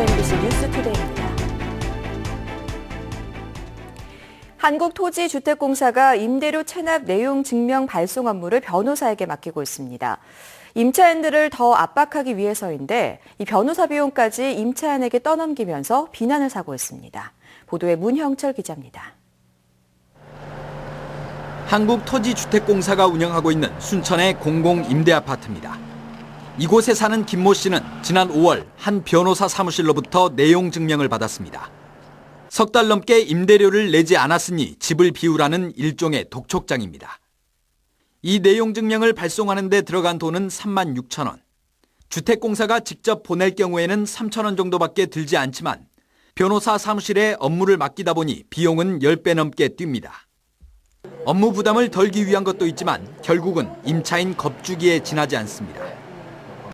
MBC 뉴스투데이입니다. 한국토지주택공사가 임대료 체납 내용 증명 발송 업무를 변호사에게 맡기고 있습니다. 임차인들을 더 압박하기 위해서인데 이 변호사 비용까지 임차인에게 떠넘기면서 비난을 사고 있습니다. 보도에 문형철 기자입니다. 한국토지주택공사가 운영하고 있는 순천의 공공임대아파트입니다. 이곳에 사는 김모 씨는 지난 5월 한 변호사 사무실로부터 내용 증명을 받았습니다. 석 달 넘게 임대료를 내지 않았으니 집을 비우라는 일종의 독촉장입니다. 이 내용 증명을 발송하는 데 들어간 돈은 36,000원. 주택공사가 직접 보낼 경우에는 3,000원 정도밖에 들지 않지만 변호사 사무실에 업무를 맡기다 보니 비용은 10배 넘게 뜁니다. 업무 부담을 덜기 위한 것도 있지만 결국은 임차인 겁주기에 지나지 않습니다.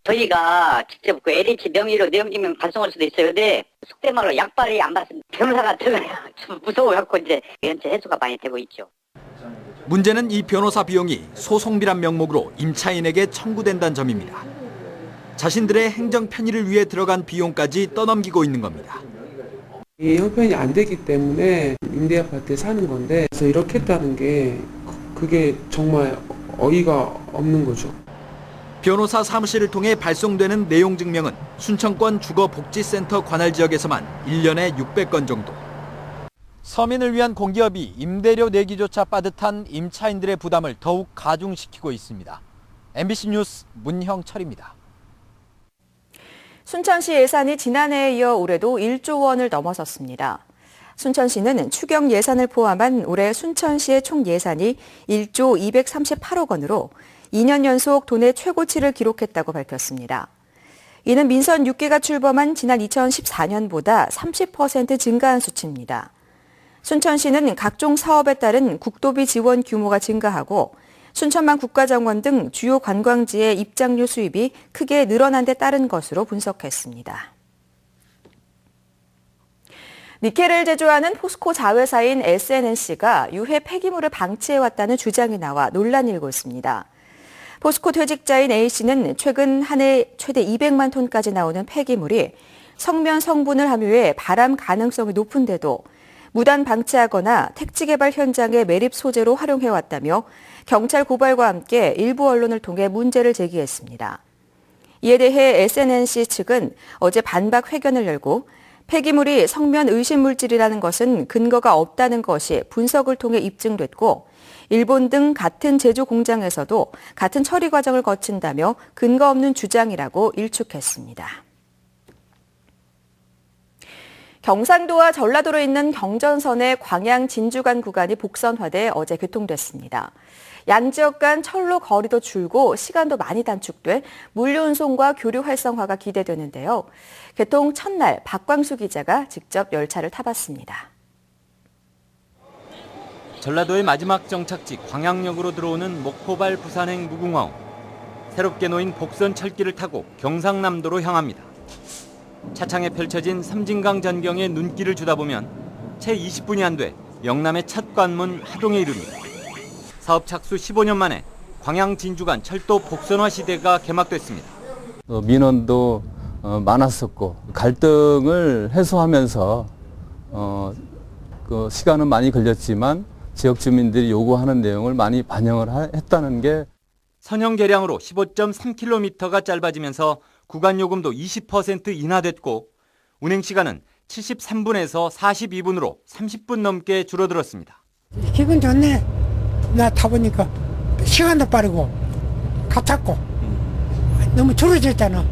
저희가 직접 그 LH 명의로 내용증명 발송할 수도 있어요. 근데 속된 말로 약발이 안 받습니다. 변호사가 들어야 좀 무서워갖고 이제 연체 해소가 많이 되고 있죠. 문제는 이 변호사 비용이 소송비란 명목으로 임차인에게 청구된다는 점입니다. 자신들의 행정 편의를 위해 들어간 비용까지 떠넘기고 있는 겁니다. 이 형편이 안 되기 때문에 임대아파트에 사는 건데 그래서 이렇게 했다는 게 그게 정말 어이가 없는 거죠. 변호사 사무실을 통해 발송되는 내용 증명은 순천권 주거복지센터 관할 지역에서만 1년에 600건 정도. 서민을 위한 공기업이 임대료 내기조차 빠듯한 임차인들의 부담을 더욱 가중시키고 있습니다. MBC 뉴스 문형철입니다. 순천시 예산이 지난해에 이어 올해도 1조 원을 넘어섰습니다. 순천시는 추경 예산을 포함한 올해 순천시의 총 예산이 1조 238억 원으로 2년 연속 도내 최고치를 기록했다고 밝혔습니다. 이는 민선 6개가 출범한 지난 2014년보다 30% 증가한 수치입니다. 순천시는 각종 사업에 따른 국도비 지원 규모가 증가하고 순천만 국가정원 등 주요 관광지의 입장료 수입이 크게 늘어난 데 따른 것으로 분석했습니다. 니켈을 제조하는 포스코 자회사인 SNNC가 유해 폐기물을 방치해왔다는 주장이 나와 논란이 일고 있습니다. 포스코 퇴직자인 A씨는 최근 한 해 최대 200만 톤까지 나오는 폐기물이 성면 성분을 함유해 발암 가능성이 높은데도 무단 방치하거나 택지 개발 현장의 매립 소재로 활용해왔다며 경찰 고발과 함께 일부 언론을 통해 문제를 제기했습니다. 이에 대해 SNNC 측은 어제 반박 회견을 열고 폐기물이 성면 의심 물질이라는 것은 근거가 없다는 것이 분석을 통해 입증됐고 일본 등 같은 제조 공장에서도 같은 처리 과정을 거친다며 근거 없는 주장이라고 일축했습니다. 경상도와 전라도로 있는 경전선의 광양 진주간 구간이 복선화돼 어제 개통됐습니다. 양 지역 간 철로 거리도 줄고 시간도 많이 단축돼 물류 운송과 교류 활성화가 기대되는데요. 개통 첫날 박광수 기자가 직접 열차를 타봤습니다. 전라도의 마지막 정착지 광양역으로 들어오는 목포발 부산행 무궁화호. 새롭게 놓인 복선 철길을 타고 경상남도로 향합니다. 차창에 펼쳐진 섬진강 전경에 눈길을 주다 보면 채 20분이 안 돼 영남의 첫 관문 하동에 이릅니다. 사업 착수 15년 만에 광양 진주간 철도 복선화 시대가 개막됐습니다. 민원도 많았었고 갈등을 해소하면서 그 시간은 많이 걸렸지만 지역 주민들이 요구하는 내용을 많이 반영을 했다는 게 선형 개량으로 15.3km가 짧아지면서 구간 요금도 20% 인하됐고 운행 시간은 73분에서 42분으로 30분 넘게 줄어들었습니다. 기분 좋네. 나 타보니까 시간도 빠르고 가깝고 너무 줄어졌잖아.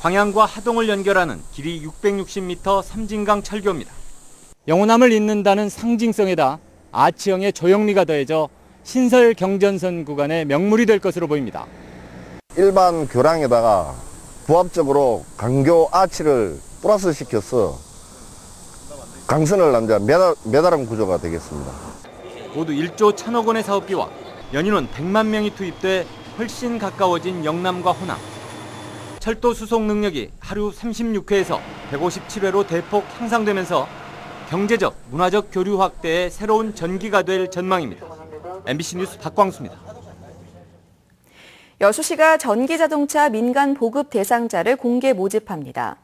광양과 하동을 연결하는 길이 660m 섬진강 철교입니다. 영원함을 잇는다는 상징성에다 아치형의 조형미가 더해져 신설 경전선 구간의 명물이 될 것으로 보입니다. 일반 교량에다가 부합적으로 강교 아치를 플러스 시켜서 강선을 남자 메다름 구조가 되겠습니다. 모두 1조 1,000억 원의 사업비와 연인원 100만 명이 투입돼 훨씬 가까워진 영남과 호남. 철도 수송 능력이 하루 36회에서 157회로 대폭 향상되면서 경제적, 문화적 교류 확대의 새로운 전기가 될 전망입니다. MBC 뉴스 박광수입니다. 여수시가 전기자동차 민간 보급 대상자를 공개 모집합니다.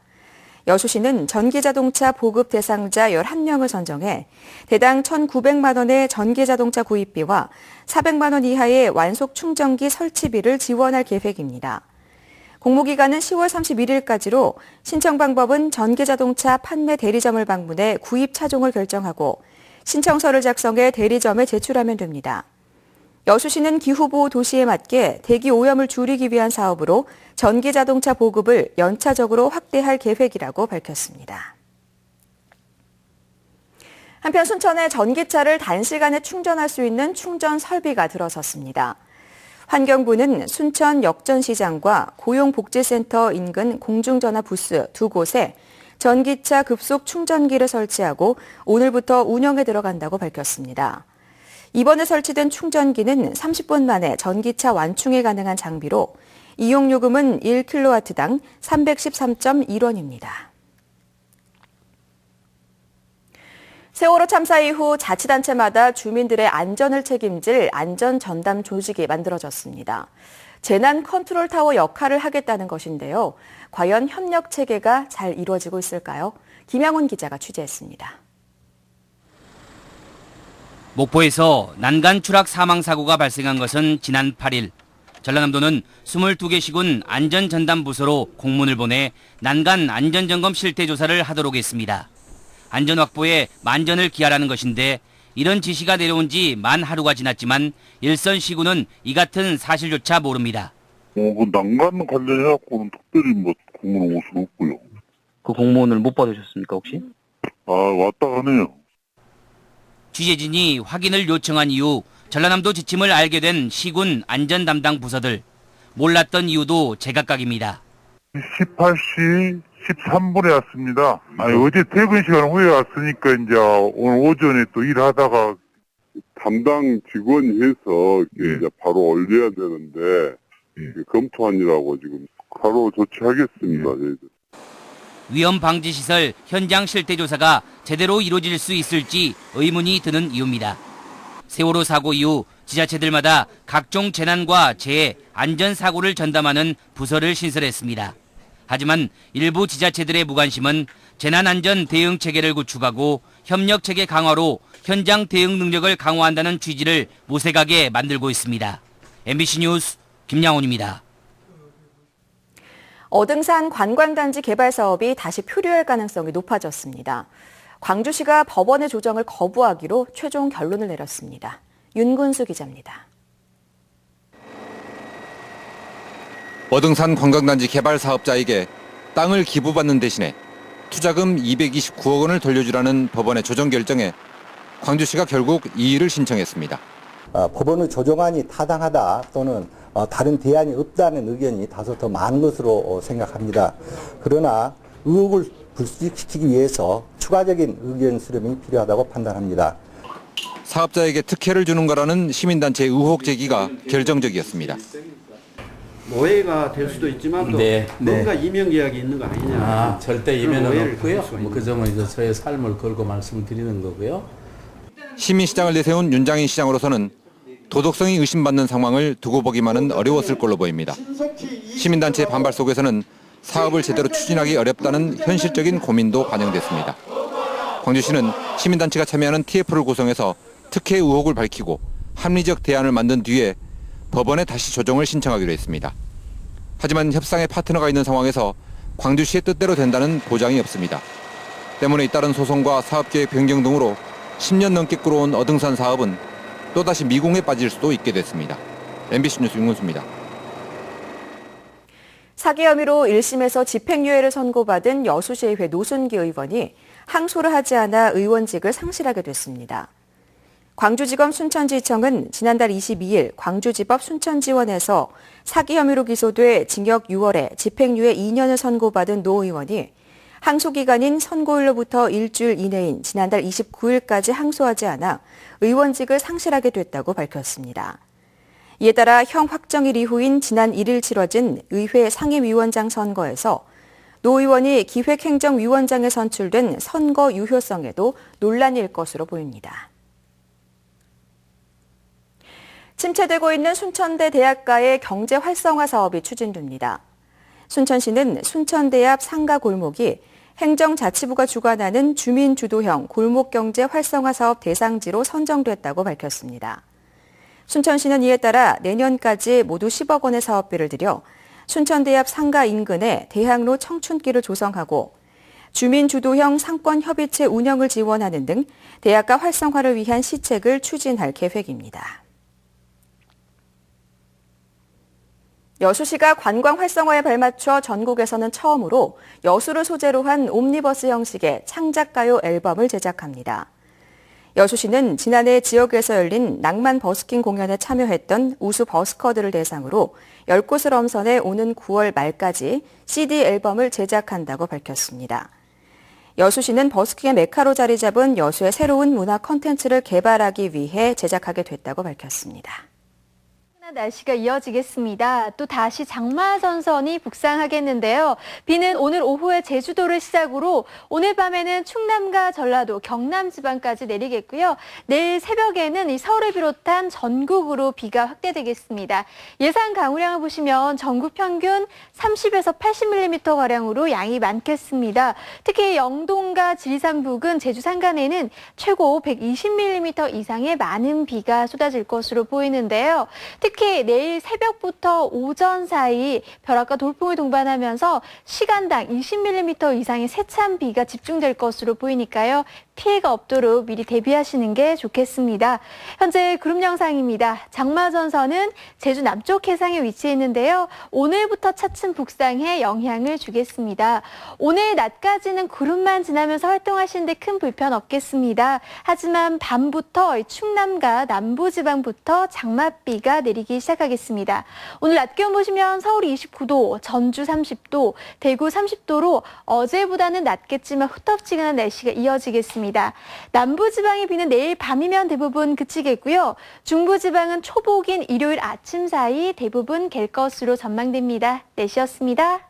여수시는 전기자동차 보급 대상자 11명을 선정해 대당 1,900만 원의 전기자동차 구입비와 400만 원 이하의 완속 충전기 설치비를 지원할 계획입니다. 공모기간은 10월 31일까지로 신청 방법은 전기자동차 판매 대리점을 방문해 구입 차종을 결정하고 신청서를 작성해 대리점에 제출하면 됩니다. 여수시는 기후보호 도시에 맞게 대기 오염을 줄이기 위한 사업으로 전기자동차 보급을 연차적으로 확대할 계획이라고 밝혔습니다. 한편 순천에 전기차를 단시간에 충전할 수 있는 충전 설비가 들어섰습니다. 환경부는 순천 역전시장과 고용복지센터 인근 공중전화 부스 2곳에 전기차 급속 충전기를 설치하고 오늘부터 운영에 들어간다고 밝혔습니다. 이번에 설치된 충전기는 30분 만에 전기차 완충이 가능한 장비로 이용요금은 1kW당 313.1원입니다. 세월호 참사 이후 자치단체마다 주민들의 안전을 책임질 안전전담 조직이 만들어졌습니다. 재난 컨트롤 타워 역할을 하겠다는 것인데요. 과연 협력 체계가 잘 이루어지고 있을까요? 김양훈 기자가 취재했습니다. 목포에서 난간 추락 사망 사고가 발생한 것은 지난 8일. 전라남도는 22개 시군 안전전담부서로 공문을 보내 난간 안전점검 실태 조사를 하도록 했습니다. 안전 확보에 만전을 기하라는 것인데 이런 지시가 내려온 지 만 하루가 지났지만 일선 시군은 이 같은 사실조차 모릅니다. 난간 관련해갖고는 특별히 공문 올 수는 없고요. 그 공문을 못 받으셨습니까, 혹시? 왔다 가네요. 취재진이 확인을 요청한 이후 전라남도 지침을 알게 된 시군 안전 담당 부서들. 몰랐던 이유도 제각각입니다. 18시 13분에 왔습니다. 어제 퇴근 시간 후에 왔으니까 이제 오늘 오전에 또 일하다가 담당 직원이 해서 이제 바로 올려야 되는데 검토하느라고 지금 바로 조치하겠습니다. 저희들. 위험 방지 시설 현장 실태 조사가 제대로 이루어질 수 있을지 의문이 드는 이유입니다. 세월호 사고 이후 지자체들마다 각종 재난과 재해, 안전사고를 전담하는 부서를 신설했습니다. 하지만 일부 지자체들의 무관심은 재난안전 대응 체계를 구축하고 협력체계 강화로 현장 대응 능력을 강화한다는 취지를 모색하게 만들고 있습니다. MBC 뉴스 김양훈입니다. 어등산 관광단지 개발 사업이 다시 표류할 가능성이 높아졌습니다. 광주시가 법원의 조정을 거부하기로 최종 결론을 내렸습니다. 윤군수 기자입니다. 어등산 관광단지 개발 사업자에게 땅을 기부받는 대신에 투자금 229억 원을 돌려주라는 법원의 조정 결정에 광주시가 결국 이의를 신청했습니다. 법원의 조정안이 타당하다 또는 다른 대안이 없다는 의견이 다소 더 많은 것으로 생각합니다. 그러나 의혹을 불식시키기 위해서 추가적인 의견 수렴이 필요하다고 판단합니다. 사업자에게 특혜를 주는 거라는 시민단체의 의혹 제기가 결정적이었습니다. 오해가 될 수도 있지만 또 뭔가 이명 계약이 있는 거 아니냐. 절대 이면은 없고요. 그 점은 이제 저의 삶을 걸고 말씀드리는 거고요. 시민시장을 내세운 윤장인 시장으로서는 도덕성이 의심받는 상황을 두고 보기만은 어려웠을 걸로 보입니다. 시민단체의 반발 속에서는 사업을 제대로 추진하기 어렵다는 현실적인 고민도 반영됐습니다. 광주시는 시민단체가 참여하는 TF를 구성해서 특혜 의혹을 밝히고 합리적 대안을 만든 뒤에 법원에 다시 조정을 신청하기로 했습니다. 하지만 협상의 파트너가 있는 상황에서 광주시의 뜻대로 된다는 보장이 없습니다. 때문에 잇따른 소송과 사업계획 변경 등으로 10년 넘게 끌어온 어등산 사업은 또다시 미궁에 빠질 수도 있게 됐습니다. MBC 뉴스 윤군수입니다. 사기 혐의로 1심에서 집행유예를 선고받은 여수시의회 노순기 의원이 항소를 하지 않아 의원직을 상실하게 됐습니다. 광주지검 순천지청은 지난달 22일 광주지법 순천지원에서 사기 혐의로 기소돼 징역 6월에 집행유예 2년을 선고받은 노 의원이 항소 기간인 선고일로부터 일주일 이내인 지난달 29일까지 항소하지 않아 의원직을 상실하게 됐다고 밝혔습니다. 이에 따라 형 확정일 이후인 지난 1일 치러진 의회 상임위원장 선거에서 노 의원이 기획행정위원장에 선출된 선거 유효성에도 논란일 것으로 보입니다. 침체되고 있는 순천대 대학가의 경제 활성화 사업이 추진됩니다. 순천시는 순천대 앞 상가 골목이 행정자치부가 주관하는 주민주도형 골목경제 활성화 사업 대상지로 선정됐다고 밝혔습니다. 순천시는 이에 따라 내년까지 모두 10억 원의 사업비를 들여 순천대 앞 상가 인근에 대학로 청춘길을 조성하고 주민주도형 상권협의체 운영을 지원하는 등 대학가 활성화를 위한 시책을 추진할 계획입니다. 여수시가 관광 활성화에 발맞춰 전국에서는 처음으로 여수를 소재로 한 옴니버스 형식의 창작가요 앨범을 제작합니다. 여수시는 지난해 지역에서 열린 낭만 버스킹 공연에 참여했던 우수 버스커들을 대상으로 10곳을 엄선해 오는 9월 말까지 CD 앨범을 제작한다고 밝혔습니다. 여수시는 버스킹의 메카로 자리 잡은 여수의 새로운 문화 콘텐츠를 개발하기 위해 제작하게 됐다고 밝혔습니다. 날씨가 이어지겠습니다. 또 다시 장마 전선이 북상하겠는데요. 비는 오늘 오후에 제주도를 시작으로 오늘 밤에는 충남과 전라도, 경남 지방까지 내리겠고요. 내일 새벽에는 이 서울을 비롯한 전국으로 비가 확대되겠습니다. 예상 강우량을 보시면 전국 평균 30에서 80mm가량으로 양이 많겠습니다. 특히 영동과 지리산 부근, 제주 산간에는 최고 120mm 이상의 많은 비가 쏟아질 것으로 보이는데요. 특히 내일 새벽부터 오전 사이 벼락과 돌풍을 동반하면서 시간당 20mm 이상의 세찬 비가 집중될 것으로 보이니까요. 피해가 없도록 미리 대비하시는 게 좋겠습니다. 현재 구름 영상입니다. 장마 전선은 제주 남쪽 해상에 위치해 있는데요. 오늘부터 차츰 북상해 영향을 주겠습니다. 오늘 낮까지는 구름만 지나면서 활동하시는데 큰 불편 없겠습니다. 하지만 밤부터 충남과 남부지방부터 장맛비가 내리기 시작하겠습니다. 오늘 낮 기온 보시면 서울이 29도, 전주 30도, 대구 30도로 어제보다는 낮겠지만 후텁지근한 날씨가 이어지겠습니다. 남부지방의 비는 내일 밤이면 대부분 그치겠고요. 중부지방은 초복인 일요일 아침 사이 대부분 갤 것으로 전망됩니다. 날씨였습니다.